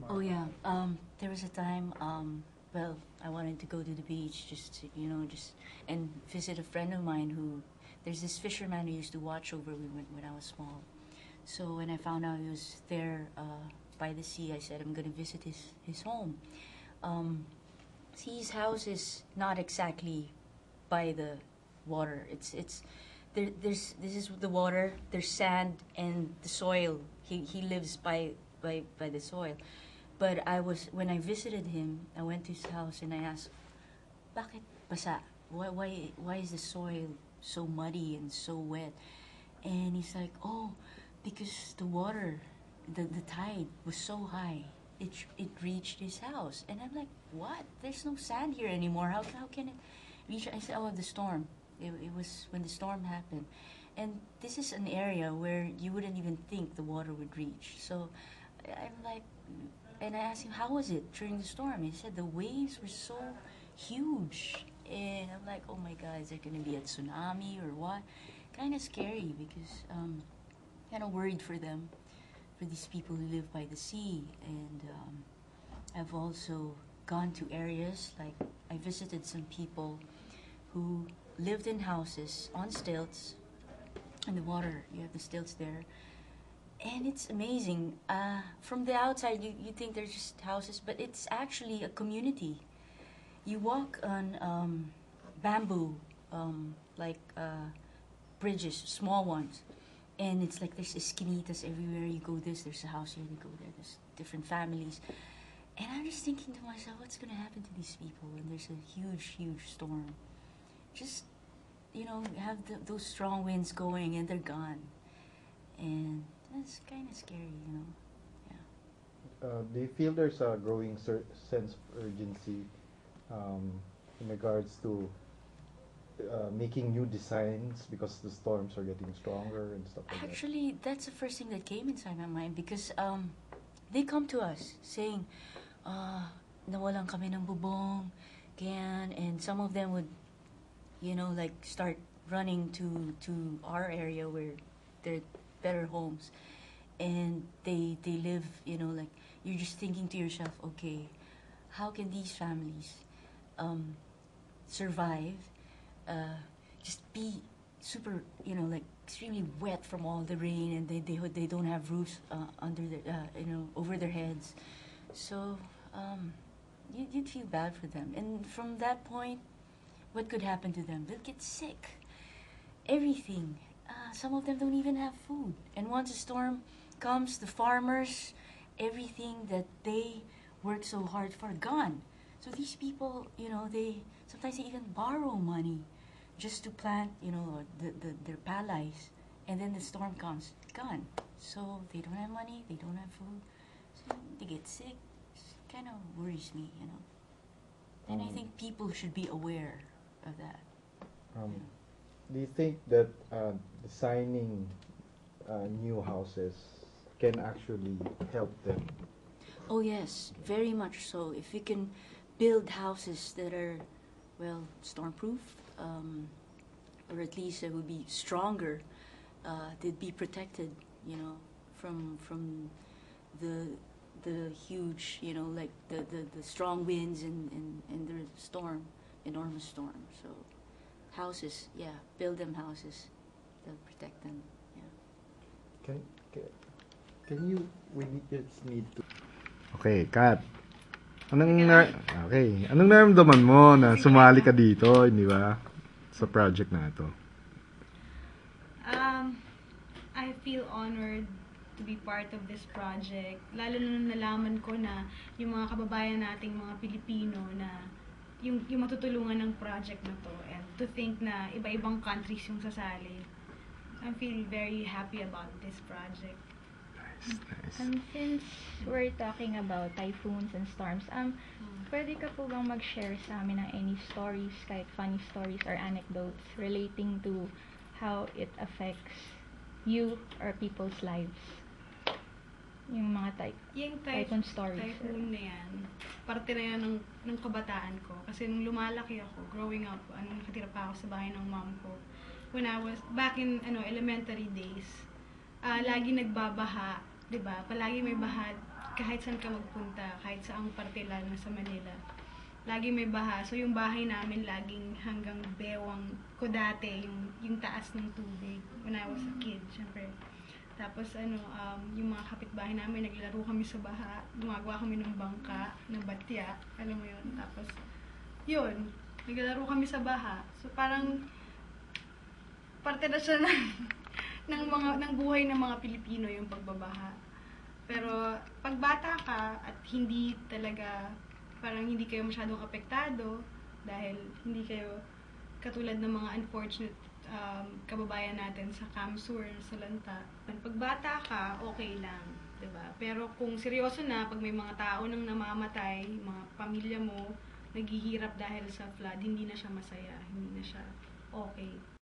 Oh yeah. There was a time. Well, I wanted to go to the beach just to, just and visit a friend of mine who. There's this fisherman who used to watch over me when I was small. So when I found out he was there by the sea, I said I'm gonna visit his home. Um, See, his house is not exactly by the water. It's there's this is the water. There's sand and the soil. He lives by the soil. But when I visited him, I went to his house and I asked, "Bakit basa? Why is the soil so muddy and so wet?" And he's like, "Oh, because the water, the tide was so high, it reached his house." And I'm like, "What? There's no sand here anymore. How can it reach?" I said, "Oh, the storm. It was when the storm happened." And this is an area where you wouldn't even think the water would reach. So I'm like, and I asked him, "How was it during the storm?" He said the waves were so huge. And I'm like, "Oh my God, is there going to be a tsunami or what?" Kind of scary because kind of worried for them, for these people who live by the sea. And I've also gone to areas like I visited some people who lived in houses on stilts, in the water. You have the stilts there, and it's amazing. From the outside, you think they're just houses, but it's actually a community. You walk on bamboo, like bridges, small ones, and it's like there's esquinitas everywhere. You go this, there's a house here. You go there, there's different families. And I'm just thinking to myself, what's going to happen to these people when there's a huge, huge storm? Just, have those strong winds going and they're gone. And that's kind of scary. Yeah. Do you feel there's a growing sense of urgency um, in regards to making new designs because the storms are getting stronger and stuff like Actually, that's the first thing that came inside my mind because they come to us saying, nawalan kami ng bubong, ganyan, and some of them would, like start running to our area where there are better homes, and they live, like you're just thinking to yourself, okay, how can these families survive? Just be super, like extremely wet from all the rain, and they don't have roofs under their, over their heads. So you'd feel bad for them. And from that point, what could happen to them? They'll get sick. Everything. Some of them don't even have food. And once a storm comes, the farmers, everything that they work so hard for, gone. So these people, they sometimes they even borrow money just to plant, their palays. And then the storm comes, gone. So they don't have money, they don't have food. So they get sick. It kind of worries me. And I think people should be aware of that. Do you think that designing new houses can actually help them? Oh yes, very much so. If we can build houses that are, well, storm-proof, or at least it would be stronger, they'd be protected, from the huge, like the strong winds and the storm, enormous storm. So houses, yeah, build them houses, they'll protect them. Yeah. Can you, we just need to... Okay, Kat. Anong naramdaman mo na sumali ka dito, di ba? Sa project na ito. I feel honored to be part of this project. Lalo na nalaman ko na yung mga kababayan nating mga Pilipino na yung matutulungan ng project na to, and to think na iba-ibang countries yung sasali. I feel very happy about this project. Nice. Since we're talking about typhoons and storms, pwede ka po bang mag-share sa amin ng any stories, kahit funny stories or anecdotes relating to how it affects you or people's lives? Yung mga typhoon stories. Typhoon na yan, parte na yan ng kabataan ko. Kasi nung lumalaki ako, growing up, nakatira pa ako sa bahay ng mom ko. When I was, back in elementary days, lagi nagbabaha, diba? Palagi may baha. kahit saan ka magpunta, kahit saang parte lalo na sa Manila, lagi may baha. So yung bahay namin laging hanggang bewang ko dati, yung taas ng tubig when I was a kid, syempre. Tapos yung mga kapitbahay namin, naglalaro kami sa baha, gumagawa kami ng bangka, ng batya, alam mo yun. Tapos, yun, naglalaro kami sa baha. So parang, parte na siya ng buhay ng mga Pilipino yung pagbabaha. Pero pag bata ka at hindi talaga, parang hindi kayo masyadong apektado dahil hindi kayo katulad ng mga unfortunate kababayan natin sa Kamsur, sa Lanta. Pag bata ka, okay lang, 'di ba? Pero kung seryoso na, pag may mga tao nang namamatay, mga pamilya mo naghihirap dahil sa flood, hindi na siya masaya, hindi na siya okay.